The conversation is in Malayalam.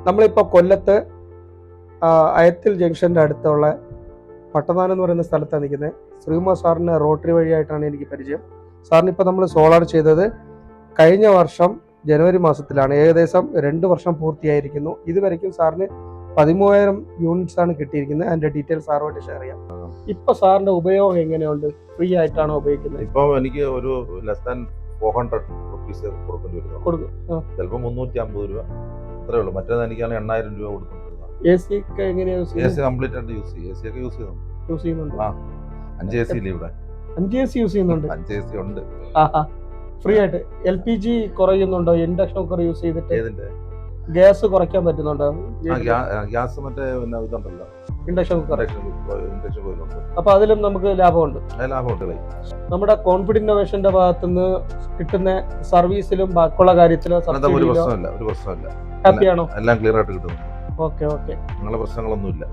നമ്മളിപ്പോൾ കൊല്ലത്ത് അയത്തിൽ ജംഗ്ഷൻ്റെ അടുത്തുള്ള പട്ടനാനം എന്ന് പറയുന്ന സ്ഥലത്താണ് നിൽക്കുന്നത്. ശ്രീകുമാർ സാറിന് റോട്ടറി വഴിയായിട്ടാണ് എനിക്ക് പരിചയം. സാറിന് ഇപ്പോൾ നമ്മൾ സോളാർ ചെയ്തത് കഴിഞ്ഞ വർഷം ജനുവരി മാസത്തിലാണ്. ഏകദേശം 2 വർഷം പൂർത്തിയായിരിക്കുന്നു. ഇതുവരെയ്ക്കും സാറിന് 13,000 യൂണിറ്റ്സ് ആണ് കിട്ടിയിരിക്കുന്നത്. അതിൻ്റെ ഡീറ്റെയിൽസ് സാറുമായിട്ട് ഷെയർ ചെയ്യാം. ഇപ്പോൾ സാറിൻ്റെ ഉപയോഗം എങ്ങനെയുണ്ട്? ഫ്രീ ആയിട്ടാണോ ഉപയോഗിക്കുന്നത്? ഇപ്പോൾ എനിക്ക് ഒരു ലെസ് ദാൻ 400 റുപ്പീസ് കൊടുക്കേണ്ടി വരുന്നു. കൊടുക്കും. ചിലപ്പോൾ 350 രൂപ അത്രേ ഉള്ളൂ. മറ്റേത് എനിക്കാണ് 8,000 രൂപ കൊടുക്കുന്നത്. AC ഒക്കെ എങ്ങനെയാണ് AC കംപ്ലീറ്റ് ആയിട്ട് യൂസ് ചെയ്യും. AC ഒക്കെ യൂസ് ചെയ്യുന്നുണ്ട്. 5 AC ഇല്ലേ ഇവിടെ? 5 AC യൂസ് ചെയ്യുന്നുണ്ട്. 5 AC ഉണ്ട് ഫ്രീ ആയിട്ട്. LPG കുറയുന്നുണ്ടോ? ഇൻഡക്ഷൻ കുക്കർ യൂസ് ചെയ്തിട്ട് ഏതിന്റെ ഗ്യാസ് കുറയ്ക്കാൻ പറ്റുന്നുണ്ടോ? ഗ്യാസ് മറ്റേ പിന്നെ ഇതുണ്ടല്ലോ, ഇൻഡക്ഷൻ കുക്കർ. ഇൻഡക്ഷൻ കുക്കറുണ്ട്. അപ്പൊ അതിലും നമുക്ക് ലാഭമുണ്ട്. ലാഭമുണ്ട്. നമ്മുടെ കോൺഫിഡന്റ് ഇന്നോവേഷന്റെ ഭാഗത്തുനിന്ന് കിട്ടുന്ന സർവീസിലും ബാക്കിയുള്ള കാര്യത്തിലും ഒരു പ്രശ്നമില്ല. ഹാപ്പിയാണോ? എല്ലാം ക്ലിയർ ആയിട്ട് കിട്ടുന്നു. ഓക്കെ. നിങ്ങളെ പ്രശ്നങ്ങളൊന്നുമില്ല.